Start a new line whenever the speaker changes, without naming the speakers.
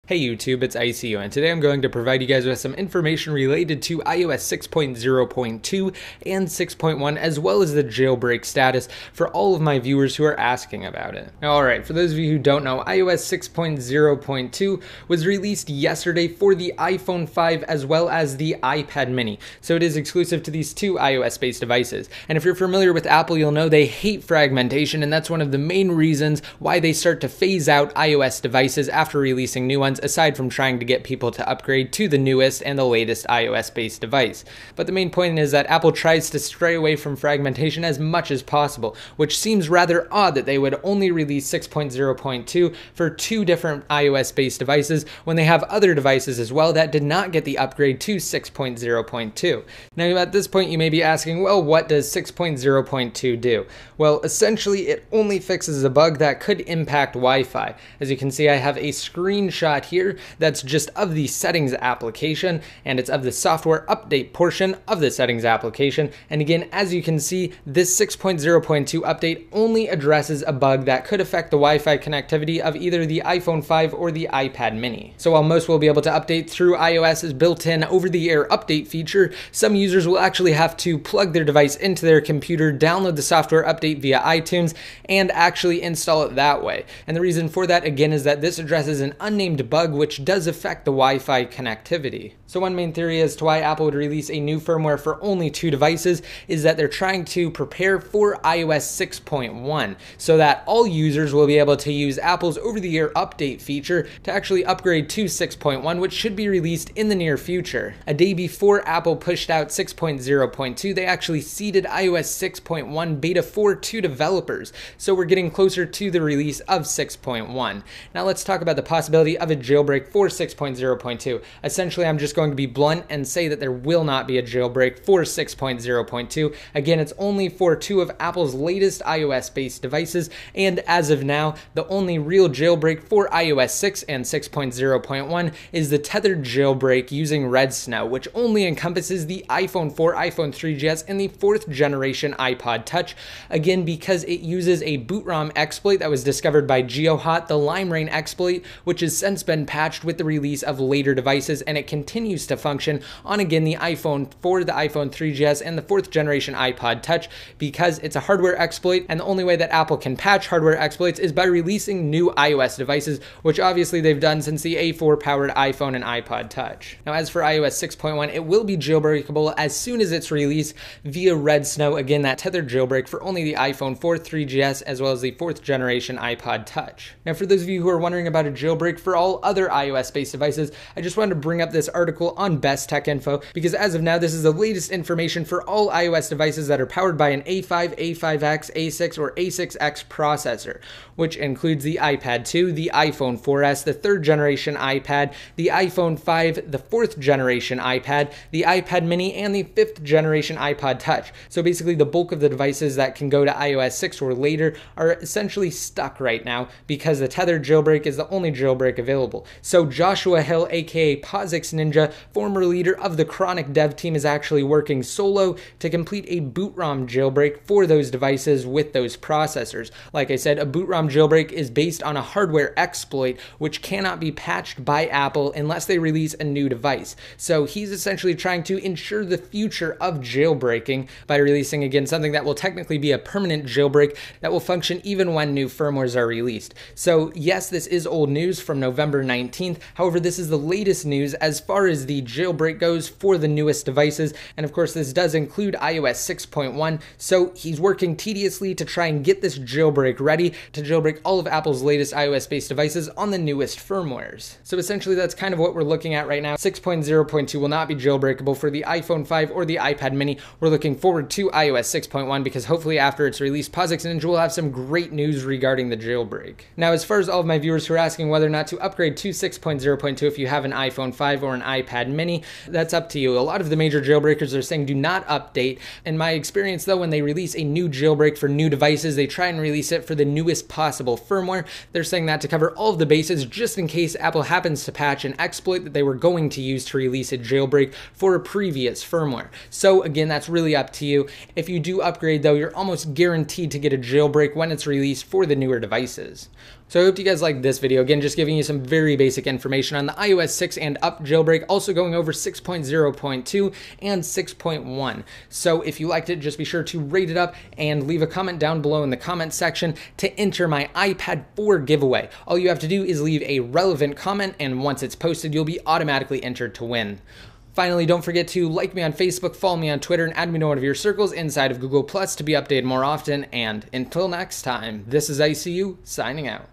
Hey YouTube, it's ICU, and today I'm going to provide you guys with some information related to iOS 6.0.2 and 6.1, as well as the jailbreak status for all of my viewers who are asking about it. Now, alright, for those of you who don't know, iOS 6.0.2 was released yesterday for the iPhone 5 as well as the iPad mini, so it is exclusive to these two iOS-based devices. And if you're familiar with Apple, you'll know they hate fragmentation, and that's one of the main reasons why they start to phase out iOS devices after releasing new ones, aside from trying to get people to upgrade to the newest and the latest iOS-based device. But the main point is that Apple tries to stray away from fragmentation as much as possible, which seems rather odd that they would only release 6.0.2 for two different iOS-based devices when they have other devices as well that did not get the upgrade to 6.0.2. Now, at this point, you may be asking, well, what does 6.0.2 do? Well, essentially, it only fixes a bug that could impact Wi-Fi. As you can see, I have a screenshot here that's just of the settings application, and it's of the software update portion of the settings application. And again, as you can see, this 6.0.2 update only addresses a bug that could affect the Wi-Fi connectivity of either the iPhone 5 or the iPad mini. So while most will be able to update through iOS's built-in over-the-air update feature, some users will actually have to plug their device into their computer, download the software update via iTunes, and actually install it that way. And the reason for that, again, is that this addresses an unnamed bug which does affect the Wi-Fi connectivity. So one main theory as to why Apple would release a new firmware for only two devices is that they're trying to prepare for iOS 6.1 so that all users will be able to use Apple's over-the-air update feature to actually upgrade to 6.1, which should be released in the near future. A day before Apple pushed out 6.0.2, they actually seeded iOS 6.1 beta 4 to developers, so we're getting closer to the release of 6.1. Now let's talk about the possibility of a jailbreak for 6.0.2. Essentially, I'm just going to be blunt and say that there will not be a jailbreak for 6.0.2. Again, it's only for two of Apple's latest iOS-based devices, and as of now, the only real jailbreak for iOS 6 and 6.0.1 is the tethered jailbreak using Red Snow, which only encompasses the iPhone 4, iPhone 3GS, and the 4th generation iPod Touch. Again, because it uses a boot ROM exploit that was discovered by GeoHot, the Lime Rain exploit, which has since been patched with the release of later devices, and it continues to function on, again, the iPhone 4, the iPhone 3GS, and the 4th generation iPod Touch, because it's a hardware exploit, and the only way that Apple can patch hardware exploits is by releasing new iOS devices, which obviously they've done since the A4 powered iPhone and iPod Touch. Now, as for iOS 6.1, it will be jailbreakable as soon as it's released via Red Snow, again, that tethered jailbreak for only the iPhone 4, 3GS, as well as the 4th generation iPod Touch. Now, for those of you who are wondering about a jailbreak for all other iOS-based devices, I just wanted to bring up this article on Best Tech Info, because as of now, this is the latest information for all iOS devices that are powered by an A5, A5X, A6, or A6X processor, which includes the iPad 2, the iPhone 4S, the 3rd generation iPad, the iPhone 5, the 4th generation iPad, the iPad mini, and the 5th generation iPod Touch. So basically, the bulk of the devices that can go to iOS 6 or later are essentially stuck right now because the tethered jailbreak is the only jailbreak available. So Joshua Hill, aka POSIX Ninja, former leader of the Chronic dev team, is actually working solo to complete a boot ROM jailbreak for those devices with those processors. Like I said, a boot ROM jailbreak is based on a hardware exploit which cannot be patched by Apple unless they release a new device. So he's essentially trying to ensure the future of jailbreaking by releasing, again, something that will technically be a permanent jailbreak that will function even when new firmwares are released. So yes, this is old news from November 19th. However, this is the latest news as far as the jailbreak goes for the newest devices. And of course, this does include iOS 6.1. So he's working tediously to try and get this jailbreak ready to jailbreak all of Apple's latest iOS-based devices on the newest firmwares. So essentially, that's kind of what we're looking at right now. 6.0.2 will not be jailbreakable for the iPhone 5 or the iPad mini. We're looking forward to iOS 6.1 because hopefully after it's released, POSIX Ninja will have some great news regarding the jailbreak. Now, as far as all of my viewers who are asking whether or not to upgrade to 6.0.2 if you have an iPhone 5 or an iPad mini, that's up to you. A lot of the major jailbreakers are saying do not update. In my experience, though, when they release a new jailbreak for new devices, they try and release it for the newest possible firmware. They're saying that to cover all of the bases just in case Apple happens to patch an exploit that they were going to use to release a jailbreak for a previous firmware. So again, that's really up to you. If you do upgrade, though, you're almost guaranteed to get a jailbreak when it's released for the newer devices. So I hope you guys liked this video. Again, just giving you some very basic information on the iOS 6 and up jailbreak, also going over 6.0.2 and 6.1. So if you liked it, just be sure to rate it up and leave a comment down below in the comment section to enter my iPad 4 giveaway. All you have to do is leave a relevant comment, and once it's posted, you'll be automatically entered to win. Finally, don't forget to like me on Facebook, follow me on Twitter, and add me to one of your circles inside of Google Plus to be updated more often. And until next time, this is ICU signing out.